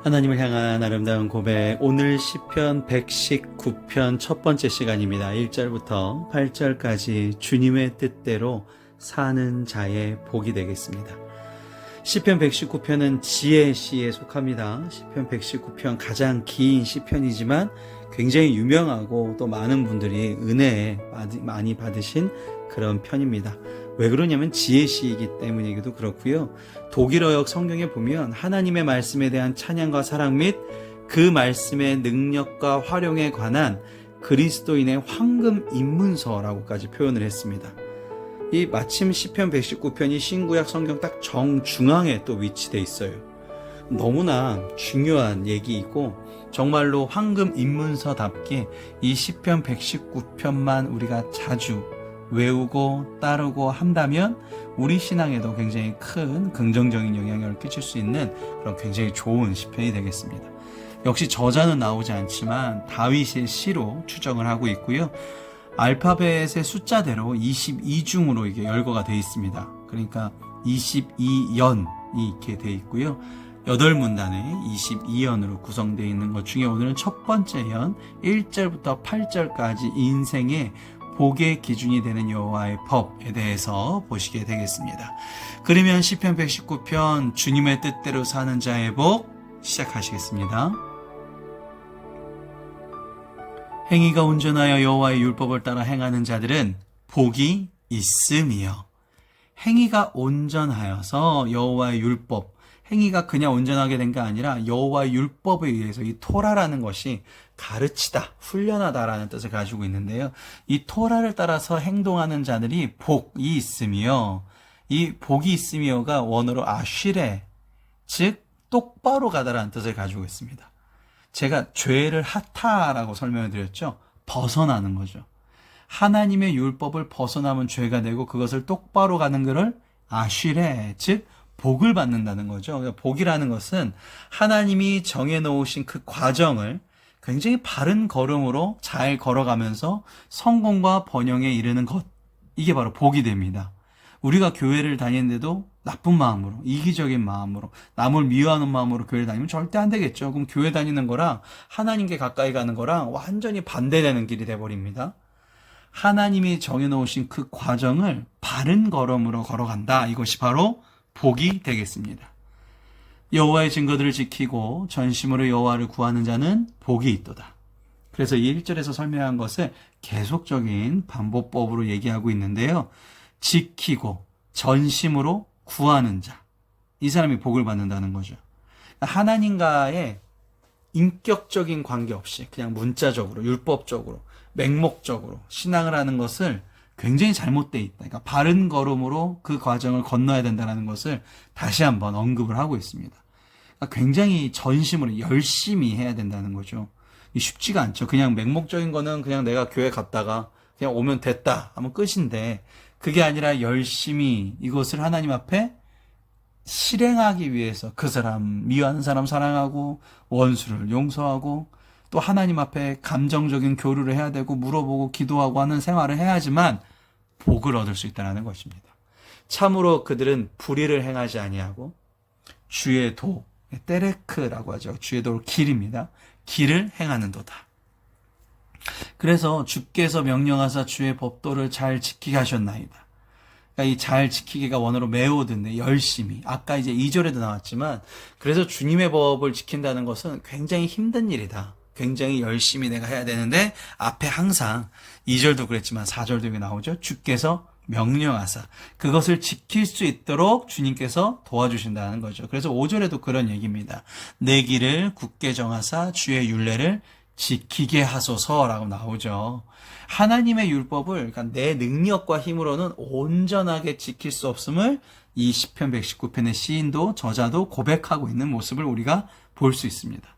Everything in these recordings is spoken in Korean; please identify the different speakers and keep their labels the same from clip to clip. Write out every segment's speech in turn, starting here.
Speaker 1: 하나님을 향한 아름다운 고백, 오늘 시편 119편 첫 번째 시간입니다. 1절부터 8절까지 주님의 뜻대로 사는 자의 복이 되겠습니다. 시편 119편은 지혜 시에 속합니다. 시편 119편 가장 긴 시편이지만 굉장히 유명하고 또 많은 분들이 은혜 많이 받으신 그런 편입니다. 왜 그러냐면 지혜 시이기 때문이기도 그렇고요. 독일어역 성경에 보면 하나님의 말씀에 대한 찬양과 사랑 및 그 말씀의 능력과 활용에 관한 그리스도인의 황금 입문서라고까지 표현을 했습니다. 이 마침 시편 119편이 신구약 성경 딱 정중앙에 또 위치되어 있어요. 너무나 중요한 얘기이고 정말로 황금 입문서답게 이 시편 119편만 우리가 자주 외우고 따르고 한다면 우리 신앙에도 굉장히 큰 긍정적인 영향을 끼칠 수 있는 그런 굉장히 좋은 시편이 되겠습니다. 역시 저자는 나오지 않지만 다윗의 시로 추정을 하고 있고요. 알파벳의 숫자대로 22중으로 이게 열거가 되어 있습니다. 그러니까 22연이 이렇게 되어 있고요. 8문단에 22연으로 구성되어 있는 것 중에 오늘은 첫 번째 연 1절부터 8절까지 인생의 복의 기준이 되는 여호와의 법에 대해서 보시게 되겠습니다. 그러면 시편 119편 주님의 뜻대로 사는 자의 복 시작하시겠습니다. 행위가 온전하여 여호와의 율법을 따라 행하는 자들은 복이 있음이요. 행위가 온전하여서 여호와의 율법, 행위가 그냥 온전하게 된 게 아니라 여호와의 율법에 의해서 이 토라라는 것이 가르치다, 훈련하다라는 뜻을 가지고 있는데요. 이 토라를 따라서 행동하는 자들이 복이 있으며, 이 복이 있으며가 원어로 아쉬레, 즉 똑바로 가다라는 뜻을 가지고 있습니다. 제가 죄를 하타라고 설명을 드렸죠. 벗어나는 거죠. 하나님의 율법을 벗어나면 죄가 되고 그것을 똑바로 가는 것을 아쉬레, 즉 복을 받는다는 거죠. 그러니까 복이라는 것은 하나님이 정해놓으신 그 과정을 굉장히 바른 걸음으로 잘 걸어가면서 성공과 번영에 이르는 것, 이게 바로 복이 됩니다. 우리가 교회를 다니는데도 나쁜 마음으로, 이기적인 마음으로, 남을 미워하는 마음으로 교회를 다니면 절대 안 되겠죠. 그럼 교회 다니는 거랑 하나님께 가까이 가는 거랑 완전히 반대되는 길이 돼버립니다. 하나님이 정해놓으신 그 과정을 바른 걸음으로 걸어간다. 이것이 바로 복이 되겠습니다. 여호와의 증거들을 지키고 전심으로 여호와를 구하는 자는 복이 있도다. 그래서 이 1절에서 설명한 것을 계속적인 반복법으로 얘기하고 있는데요. 지키고 전심으로 구하는 자, 이 사람이 복을 받는다는 거죠. 하나님과의 인격적인 관계 없이 그냥 문자적으로, 율법적으로, 맹목적으로 신앙을 하는 것을 굉장히 잘못되어 있다. 그러니까 바른 걸음으로 그 과정을 건너야 된다는 것을 다시 한번 언급을 하고 있습니다. 그러니까 굉장히 전심으로 열심히 해야 된다는 거죠. 쉽지가 않죠. 그냥 맹목적인 거는 그냥 내가 교회 갔다가 그냥 오면 됐다 하면 끝인데, 그게 아니라 열심히 이것을 하나님 앞에 실행하기 위해서 그 사람, 미워하는 사람 사랑하고 원수를 용서하고 또 하나님 앞에 감정적인 교류를 해야 되고 물어보고 기도하고 하는 생활을 해야지만 복을 얻을 수 있다는 것입니다. 참으로 그들은 불의를 행하지 아니하고 주의 도, 때레크라고 하죠. 주의 도를 길입니다. 길을 행하는도다. 그래서 주께서 명령하사 주의 법도를 잘 지키게 하셨나이다. 그러니까 이 잘 지키기가 원어로 메오드인데 열심히. 아까 이제 2절에도 나왔지만, 그래서 주님의 법을 지킨다는 것은 굉장히 힘든 일이다. 굉장히 열심히 내가 해야 되는데, 앞에 항상 2절도 그랬지만 4절도 나오죠. 주께서 명령하사 그것을 지킬 수 있도록 주님께서 도와주신다는 거죠. 그래서 5절에도 그런 얘기입니다. 내 길을 굳게 정하사 주의 율례를 지키게 하소서라고 나오죠. 하나님의 율법을, 그러니까 내 능력과 힘으로는 온전하게 지킬 수 없음을 이 시편 119편의 시인도 저자도 고백하고 있는 모습을 우리가 볼 수 있습니다.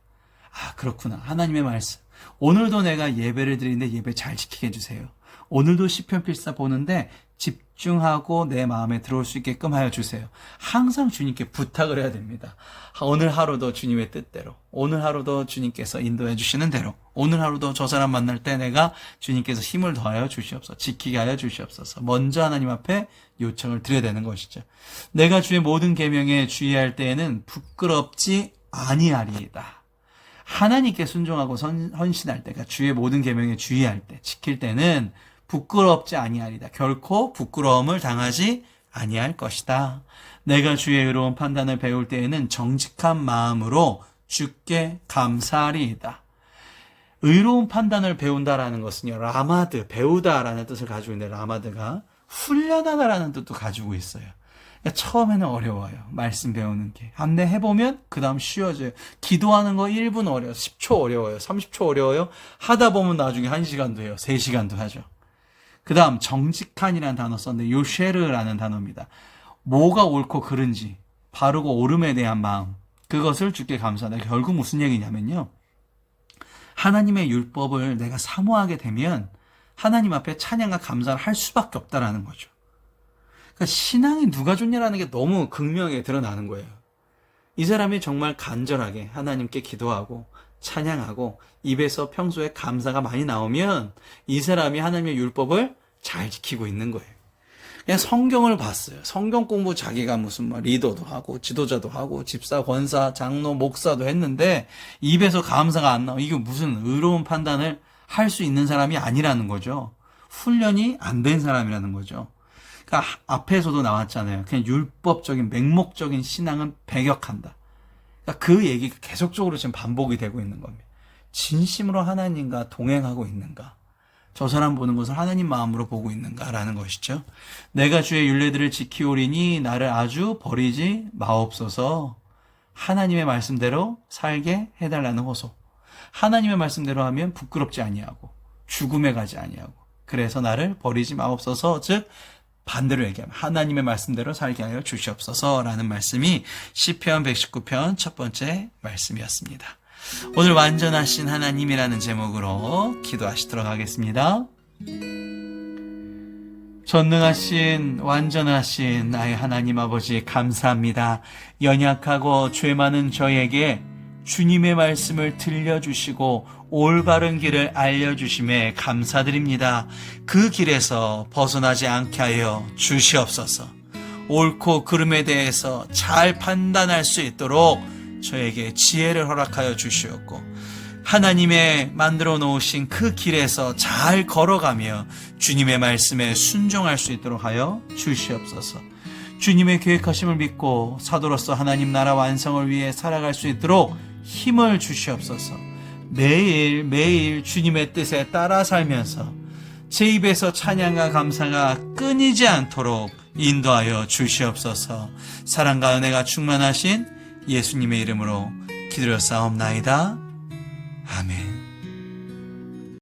Speaker 1: 아, 그렇구나. 하나님의 말씀. 오늘도 내가 예배를 드리는데 예배 잘 지키게 해주세요. 오늘도 시편 필사 보는데 집중하고 내 마음에 들어올 수 있게끔 하여 주세요. 항상 주님께 부탁을 해야 됩니다. 오늘 하루도 주님의 뜻대로, 오늘 하루도 주님께서 인도해 주시는 대로, 오늘 하루도 저 사람 만날 때 내가 주님께서 힘을 더하여 주시옵소서, 지키게 하여 주시옵소서, 먼저 하나님 앞에 요청을 드려야 되는 것이죠. 내가 주의 모든 계명에 주의할 때에는 부끄럽지 아니하리이다. 하나님께 순종하고 헌신할 때, 그러니까 주의 모든 계명에 주의할 때, 지킬 때는 부끄럽지 아니하리다. 결코 부끄러움을 당하지 아니할 것이다. 내가 주의 의로운 판단을 배울 때에는 정직한 마음으로 주께 감사하리이다. 의로운 판단을 배운다라는 것은요, 라마드, 배우다라는 뜻을 가지고 있는데, 라마드가 훈련하다라는 뜻도 가지고 있어요. 그러니까 처음에는 어려워요. 말씀 배우는 게. 안내 해보면 그 다음 쉬워져요. 기도하는 거 1분 어려워요. 10초 어려워요. 30초 어려워요. 하다 보면 나중에 1시간도 해요. 3시간도 하죠. 그 다음 정직한이라는 단어 썼는데 요쉐르라는 단어입니다. 뭐가 옳고 그른지, 바르고 옳음에 대한 마음, 그것을 주께 감사하다. 결국 무슨 얘기냐면요, 하나님의 율법을 내가 사모하게 되면 하나님 앞에 찬양과 감사를 할 수밖에 없다라는 거죠. 그러니까 신앙이 누가 좋냐라는 게 너무 극명하게 드러나는 거예요. 이 사람이 정말 간절하게 하나님께 기도하고 찬양하고 입에서 평소에 감사가 많이 나오면 이 사람이 하나님의 율법을 잘 지키고 있는 거예요. 그냥 성경을 봤어요. 성경 공부 자기가 무슨 리더도 하고 지도자도 하고 집사, 권사, 장로, 목사도 했는데 입에서 감사가 안 나와. 이게 무슨 의로운 판단을 할 수 있는 사람이 아니라는 거죠. 훈련이 안 된 사람이라는 거죠. 그러니까 앞에서도 나왔잖아요. 그냥 율법적인 맹목적인 신앙은 배격한다. 그러니까 그 얘기가 계속적으로 지금 반복이 되고 있는 겁니다. 진심으로 하나님과 동행하고 있는가? 저 사람 보는 것을 하나님 마음으로 보고 있는가라는 것이죠. 내가 주의 율례들을 지키오리니 나를 아주 버리지 마옵소서. 하나님의 말씀대로 살게 해달라는 호소. 하나님의 말씀대로 하면 부끄럽지 아니하고 죽음에 가지 아니하고 그래서 나를 버리지 마옵소서. 즉 반대로 얘기하면 하나님의 말씀대로 살게 하여 주시옵소서라는 말씀이 시편 119편 첫 번째 말씀이었습니다. 오늘 완전하신 하나님이라는 제목으로 기도하시도록 하겠습니다. 전능하신 완전하신 나의 하나님 아버지 감사합니다. 연약하고 죄 많은 저에게 주님의 말씀을 들려주시고 올바른 길을 알려주심에 감사드립니다. 그 길에서 벗어나지 않게 하여 주시옵소서. 옳고 그름에 대해서 잘 판단할 수 있도록 저에게 지혜를 허락하여 주시옵고 하나님의 만들어 놓으신 그 길에서 잘 걸어가며 주님의 말씀에 순종할 수 있도록 하여 주시옵소서. 주님의 계획하심을 믿고 사도로서 하나님 나라 완성을 위해 살아갈 수 있도록 힘을 주시옵소서. 매일 주님의 뜻에 따라 살면서 제 입에서 찬양과 감사가 끊이지 않도록 인도하여 주시옵소서. 사랑과 은혜가 충만하신 예수님의 이름으로 기도하옵나이다. 아멘.